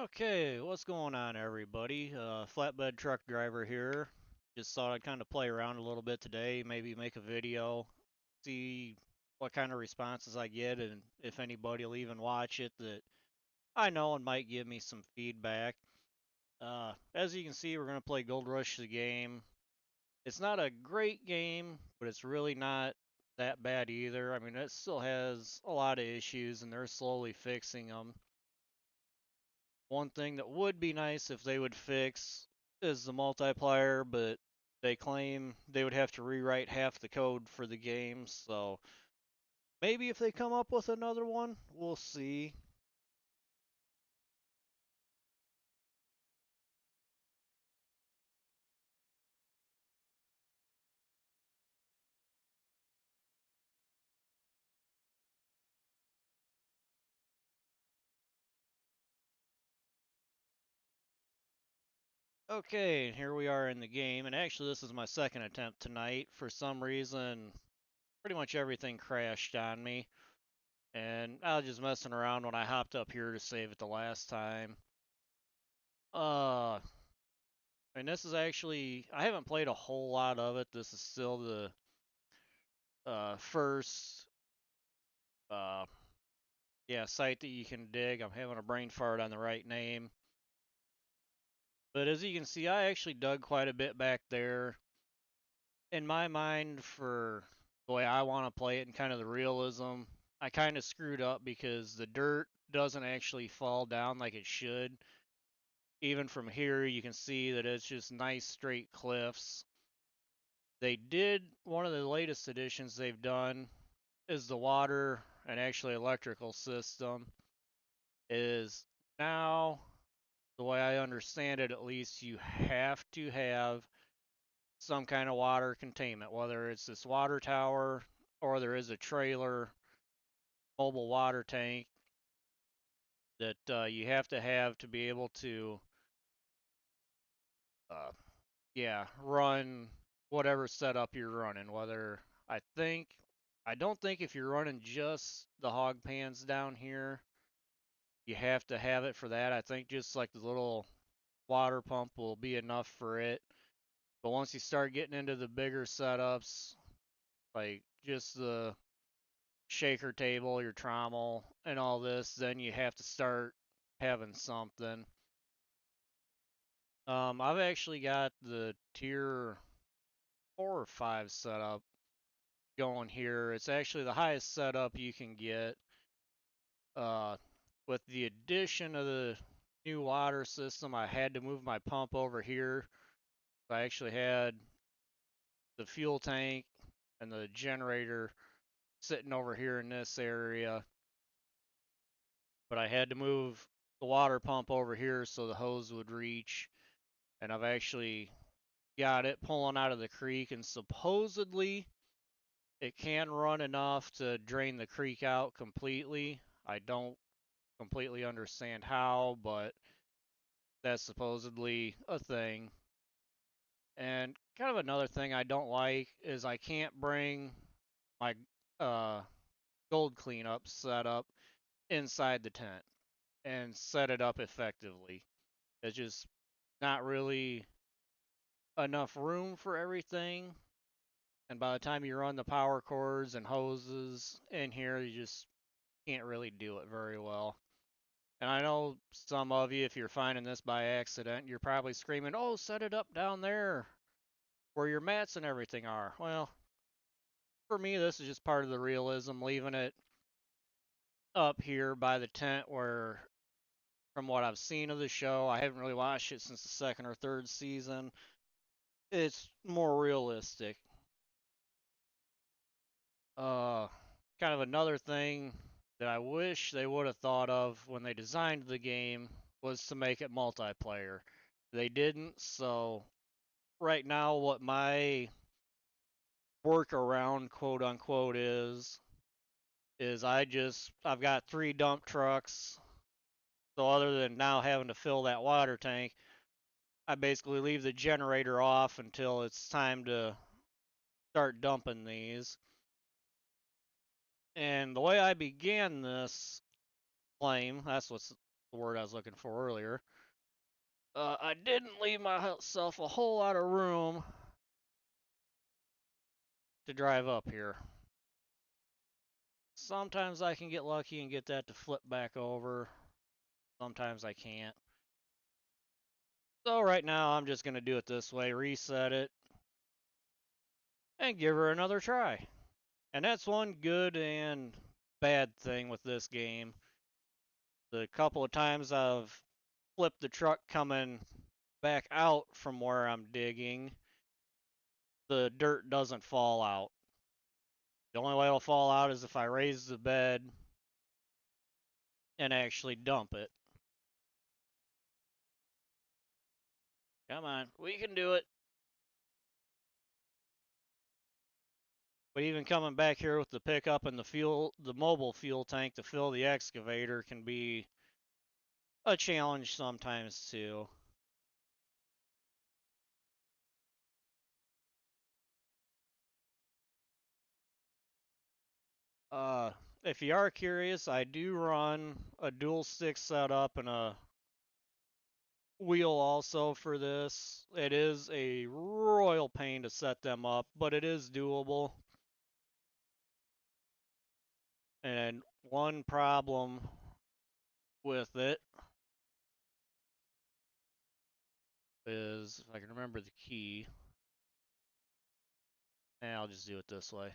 Okay, what's going on, everybody? Flatbed truck driver here. Just thought I'd kind of play around a little bit today, maybe make a video, see what kind of responses I get, and if anybody will even watch it that I know and might give me some feedback. As you can see, we're going to play Gold Rush the game. It's not a great game, but it's really not that bad either. I mean, it still has a lot of issues, and they're slowly fixing them. One thing that would be nice if they would fix is the multiplayer, but they claim they would have to rewrite half the code for the game, so maybe if they come up with another one, we'll see. Okay, here we are in the game, and actually this is my second attempt tonight. For some reason, pretty much everything crashed on me, and I was just messing around when I hopped up here to save it the last time. Uh, and this is actually, I haven't played a whole lot of it. This is still the first uh, yeah, site that you can dig. I'm having a brain fart on the right name. But as you can see, I actually dug quite a bit back there. In my mind, for the way I want to play it and kind of the realism, I kind of screwed up because the dirt doesn't actually fall down like it should. Even from here, you can see that it's just nice straight cliffs. They did, one of the latest additions they've done is the water and actually electrical system is now, the way I understand it, at least, you have to have some kind of water containment, whether it's this water tower or there is a trailer mobile water tank that you have to be able to, uh, yeah, run whatever setup you're running. Whether I don't think if you're running just the hog pans down here, you have to have it for that. I think just like the little water pump will be enough for it. But once you start getting into the bigger setups, like just the shaker table, your trommel, and all this, then you have to start having something. I've actually got the tier 4 or 5 setup going here. It's actually the highest setup you can get. Uh, with the addition of the new water system, I had to move my pump over here. I actually had the fuel tank and the generator sitting over here in this area, but I had to move the water pump over here so the hose would reach. And I've actually got it pulling out of the creek, and supposedly it can run enough to drain the creek out completely. I don't completely understand how, but that's supposedly a thing. And kind of another thing I don't like is I can't bring my uh, gold cleanup setup inside the tent and set it up effectively. It's just not really enough room for everything. And by the time you run the power cords and hoses in here, you just can't really do it very well. And I know some of you, if you're finding this by accident, you're probably screaming, oh, set it up down there where your mats and everything are. Well, for me, this is just part of the realism, leaving it up here by the tent where, from what I've seen of the show, I haven't really watched it since the second or third season. It's more realistic. Uh, kind of another thing that I wish they would have thought of when they designed the game was to make it multiplayer. They didn't, so right now what my workaround quote unquote is I've got 3 dump trucks. So other than now having to fill that water tank, I basically leave the generator off until it's time to start dumping these. And the way I began this claim, that's what's the word I was looking for earlier. I didn't leave myself a whole lot of room to drive up here. Sometimes I can get lucky and get that to flip back over. Sometimes I can't. So right now I'm just going to do it this way, reset it, and give her another try. And that's one good and bad thing with this game. The couple of times I've flipped the truck coming back out from where I'm digging, the dirt doesn't fall out. The only way it'll fall out is if I raise the bed and actually dump it. Come on, we can do it. But even coming back here with the pickup and the mobile fuel tank to fill the excavator can be a challenge sometimes too. If you are curious, I do run a dual stick setup and a wheel also for this. It is a royal pain to set them up, but it is doable. And one problem with it is, if I can remember the key, and I'll just do it this way.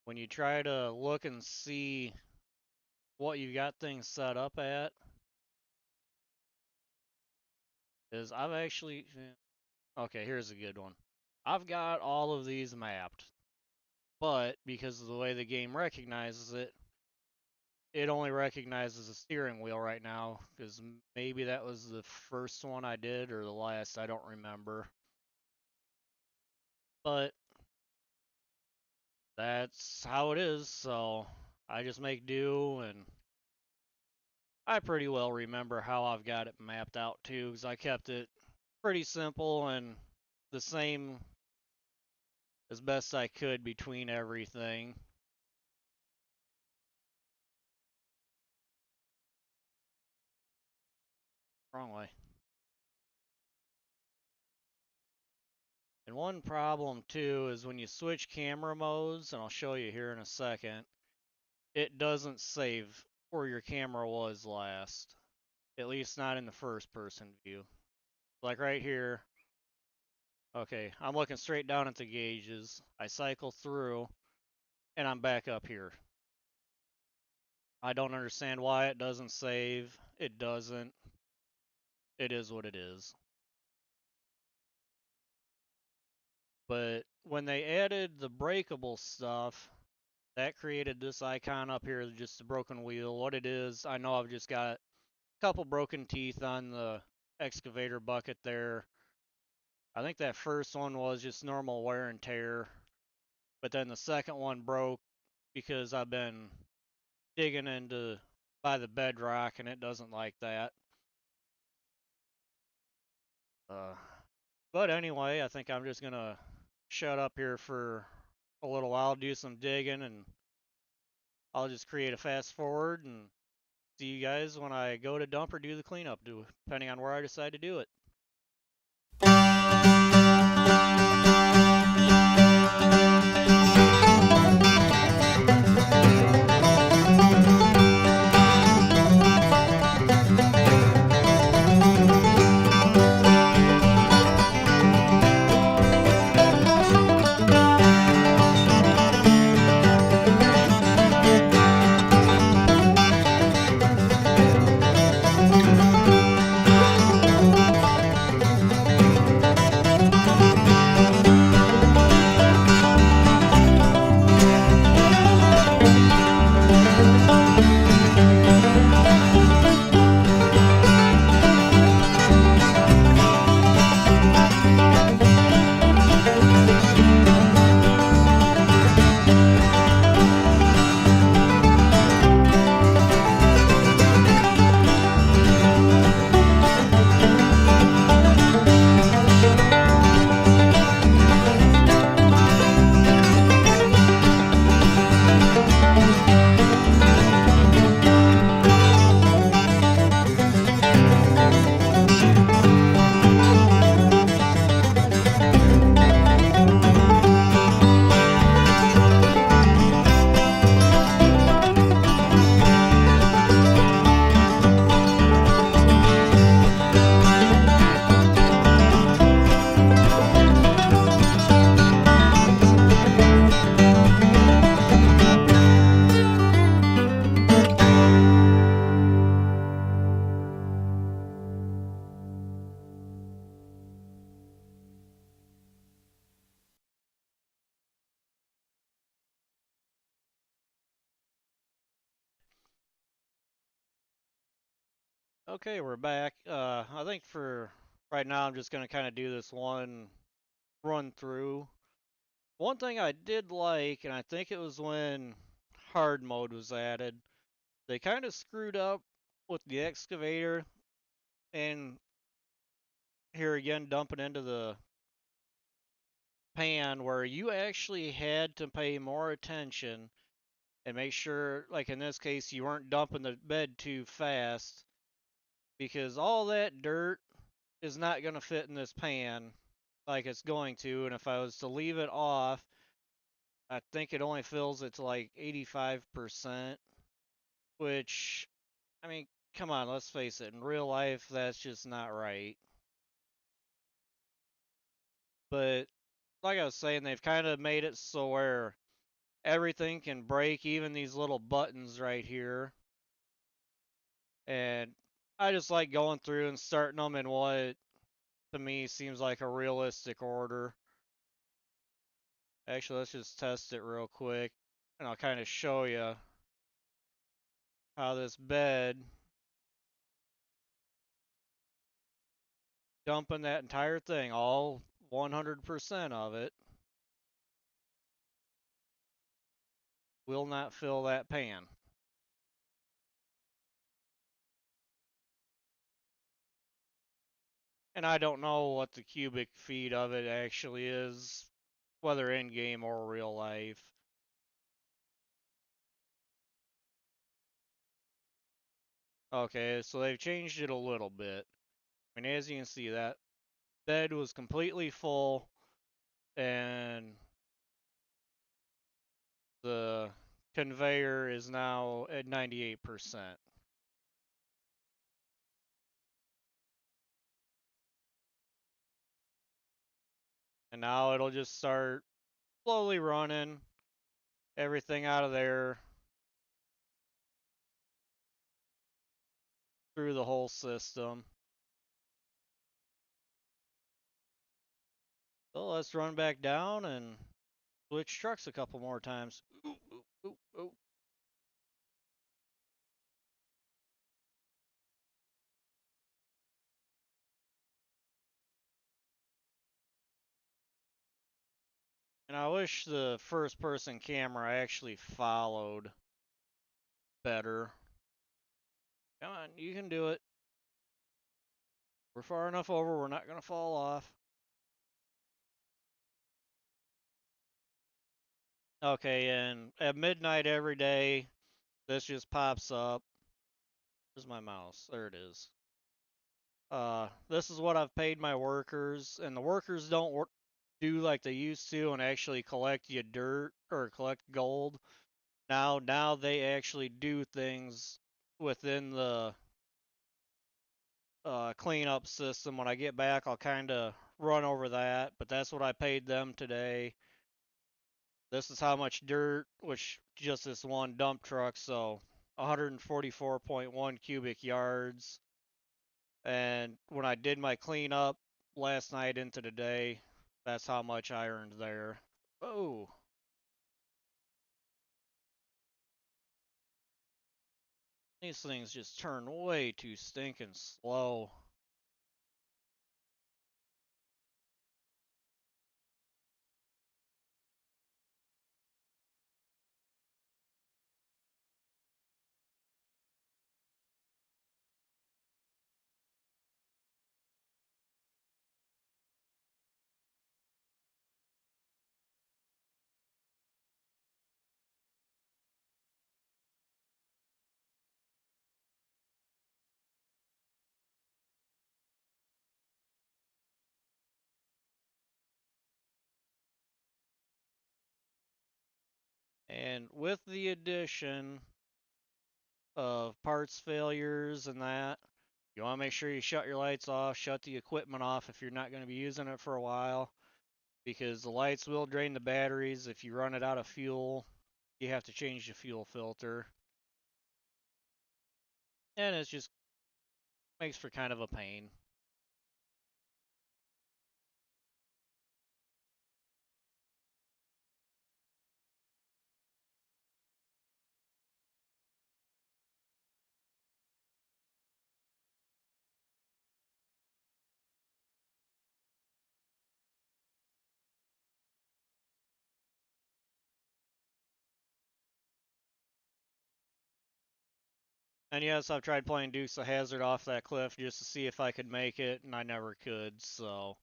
When you try to look and see what you got things set up at, is I've actually, okay, here's a good one. I've got all of these mapped, but because of the way the game recognizes it, it only recognizes the steering wheel right now, because maybe that was the first one I did or the last, I don't remember. But that's how it is, so I just make do, and I pretty well remember how I've got it mapped out too, because I kept it pretty simple and the same as best I could between everything. Wrong way. And one problem too is when you switch camera modes, and I'll show you here in a second, it doesn't save where your camera was last. At least not in the first person view. Like right here. Okay, I'm looking straight down at the gauges. I cycle through, and I'm back up here. I don't understand why it doesn't save. It doesn't. It is what it is. But when they added the breakable stuff, that created this icon up here, just a broken wheel. What it is, I know I've just got a couple broken teeth on the excavator bucket there. I think that first one was just normal wear and tear. But then the second one broke because I've been digging into by the bedrock and it doesn't like that. But anyway, I think I'm just gonna shut up here for a little while, do some digging, and I'll just create a fast forward and see you guys when I go to dump or do the cleanup, depending on where I decide to do it. Okay, we're back. I think for right now, I'm just gonna kind of do this one run through. One thing I did like, and I think it was when hard mode was added, they kind of screwed up with the excavator, and here again, dumping into the pan where you actually had to pay more attention and make sure, like in this case, you weren't dumping the bed too fast because all that dirt is not going to fit in this pan like it's going to. And if I was to leave it off, I think it only fills it to like 85%, which, I mean, come on, let's face it. In real life, that's just not right. But like I was saying, they've kind of made it so where everything can break, even these little buttons right here. And I just like going through and starting them in what to me seems like a realistic order. Actually, let's just test it real quick, and I'll kind of show you how this bed, dumping that entire thing, all 100% of it, will not fill that pan. And I don't know what the cubic feet of it actually is, whether in game or real life. Okay, so they've changed it a little bit. I mean, as you can see, that bed was completely full, and the conveyor is now at 98%. And now it'll just start slowly running everything out of there through the whole system. So let's run back down and switch trucks a couple more times. Ooh, ooh, ooh, ooh. And I wish the first person camera actually followed better. Come on, you can do it. We're far enough over, we're not going to fall off. Okay, and at midnight every day, this just pops up. Where's my mouse? There it is. This is what I've paid my workers, and the workers don't do like they used to and actually collect you dirt or collect gold. Now they actually do things within the cleanup system. When I get back, I'll kind of run over that, but that's what I paid them today. This is how much dirt, which just this one dump truck, so 144.1 cubic yards. And when I did my cleanup last night into today, that's how much I earned there. Oh, these things just turn way too stinking slow. And with the addition of parts failures and that, you want to make sure you shut your lights off, shut the equipment off if you're not going to be using it for a while, because the lights will drain the batteries. If you run it out of fuel, you have to change the fuel filter. And it just makes for kind of a pain. And yes, I've tried playing Dukes of Hazzard off that cliff just to see if I could make it, and I never could. So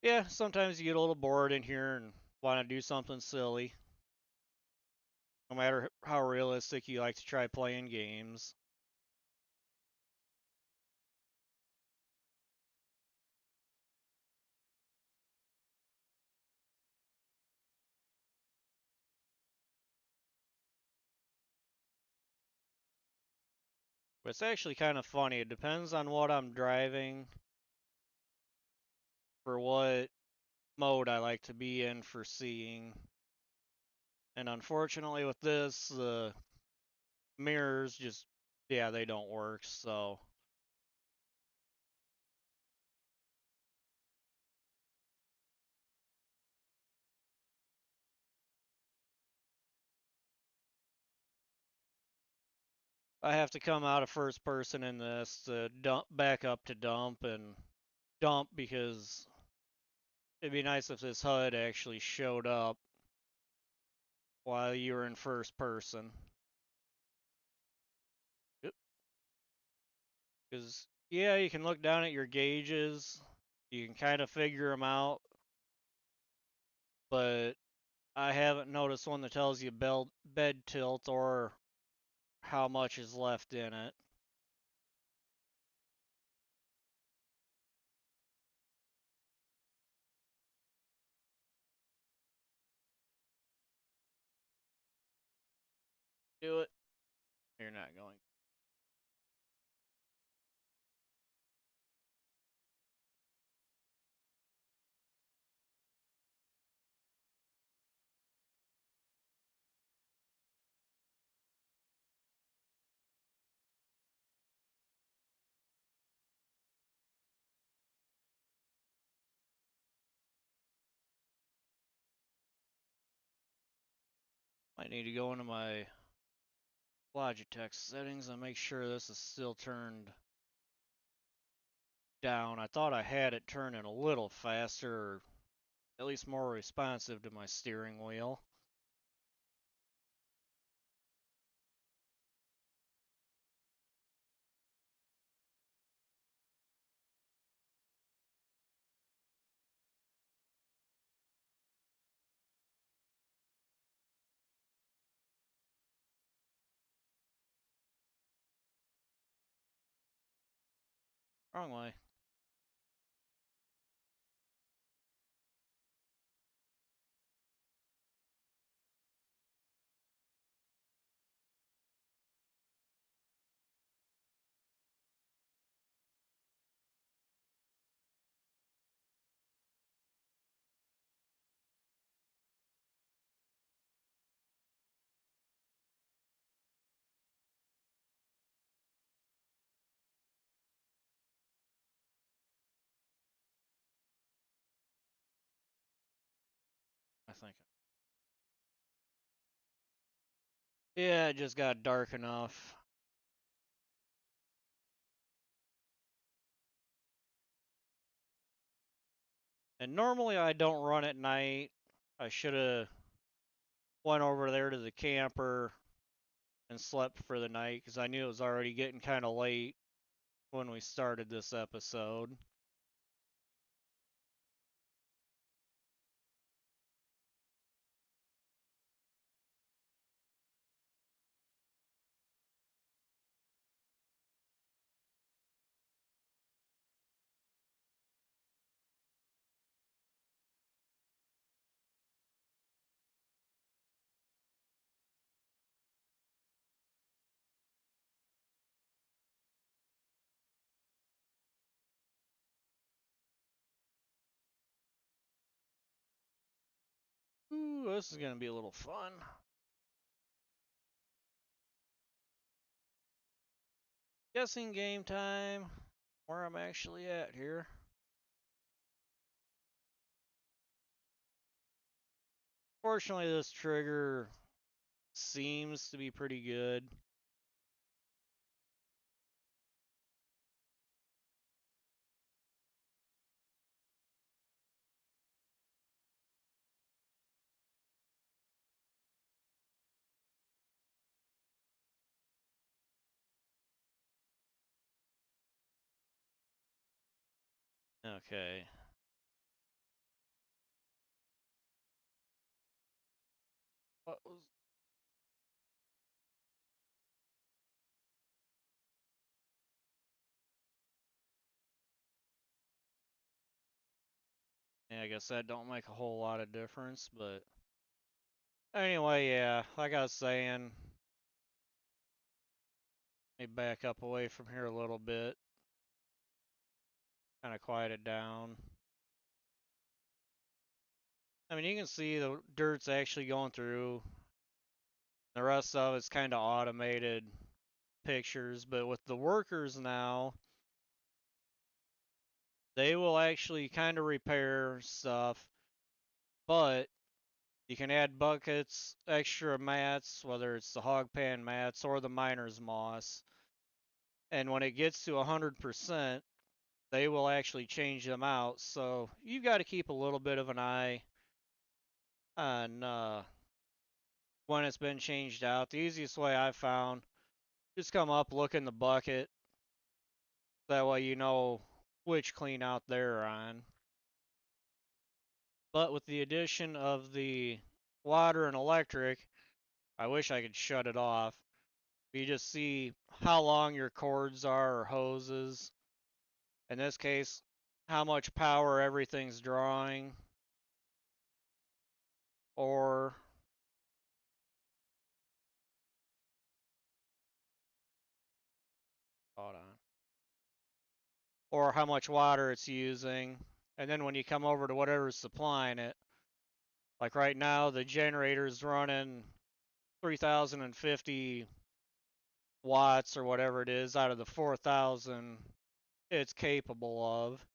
yeah, sometimes you get a little bored in here and want to do something silly, no matter how realistic you like to try playing games. But it's actually kind of funny. It depends on what I'm driving for what mode I like to be in for seeing. And unfortunately, with this, the mirrors just, yeah, they don't work. So I have to come out of first person in this to dump back up to dump and dump because it'd be nice if this HUD actually showed up while you were in first person. Because, yeah, you can look down at your gauges, you can kind of figure them out, but I haven't noticed one that tells you bed tilt or how much is left in it. Do it. You're not going. I need to go into my Logitech settings and make sure this is still turned down. I thought I had it turning a little faster, or at least more responsive to my steering wheel. Wrong way. I think. Yeah, it just got dark enough. And normally I don't run at night. I should have went over there to the camper and slept for the night because I knew it was already getting kind of late when we started this episode. Ooh, this is gonna be a little fun. Guessing game time. Where I'm actually at here. Fortunately, this trigger seems to be pretty good. Okay. What was... Yeah, I guess that don't make a whole lot of difference, but anyway, yeah, like I was saying, let me back up away from here a little bit, kind of quiet it down. I mean, you can see the dirt's actually going through. The rest of it's kind of automated pictures, but with the workers now, they will actually kind of repair stuff, but you can add buckets, extra mats, whether it's the hog pan mats or the miner's moss. And when it gets to 100%, they will actually change them out. So you've got to keep a little bit of an eye on when it's been changed out. The easiest way I've found, just come up, look in the bucket. That way you know which clean out they're on. But with the addition of the water and electric, I wish I could shut it off. You just see how long your cords are or hoses. In this case, how much power everything's drawing. Or hold on. Or how much water it's using. And then when you come over to whatever's supplying it, like right now the generator's running 3050 watts or whatever it is out of the 4000 it's capable of.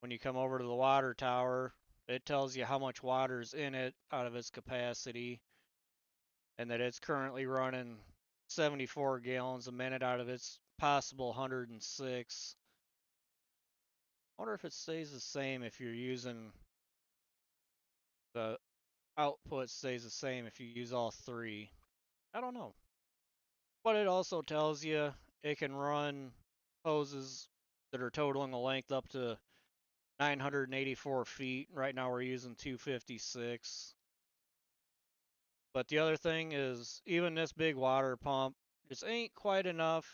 When you come over to the water tower, it tells you how much water's in it out of its capacity, and that it's currently running 74 gallons a minute out of its possible 106. I wonder if it stays the same if you're using the output stays the same if you use all three. I don't know. But it also tells you it can run hoses that are totaling a length up to 984 feet. Right now we're using 256. But the other thing is, even this big water pump just ain't quite enough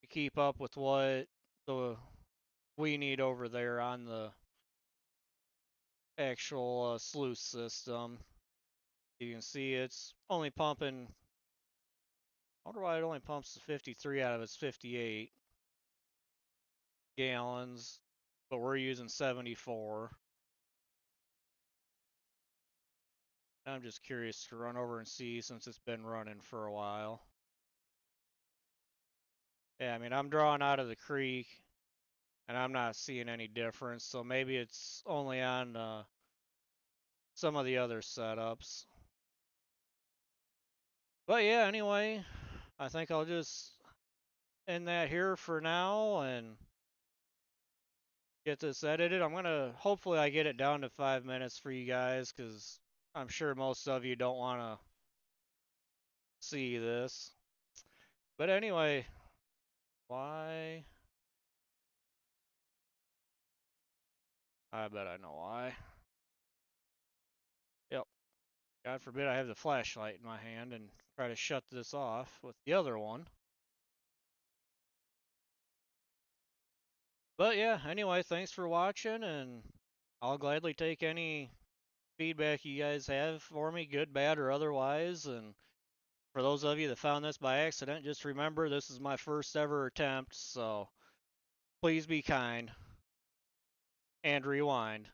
to keep up with what we need over there on the actual sluice system. You can see it's only pumping. I wonder why it only pumps the 53 out of its 58 gallons, but we're using 74. I'm just curious to run over and see since it's been running for a while. Yeah, I mean, I'm drawing out of the creek and I'm not seeing any difference, so maybe it's only on some of the other setups. But yeah, anyway, I think I'll just end that here for now and get this edited. I'm gonna hopefully I get it down to 5 minutes for you guys because I'm sure most of you don't want to see this. But anyway, why? I bet I know why. Yep. God forbid I have the flashlight in my hand and try to shut this off with the other one. But yeah, anyway, thanks for watching, and I'll gladly take any feedback you guys have for me, good, bad, or otherwise. And for those of you that found this by accident, just remember this is my first ever attempt, so please be kind and rewind.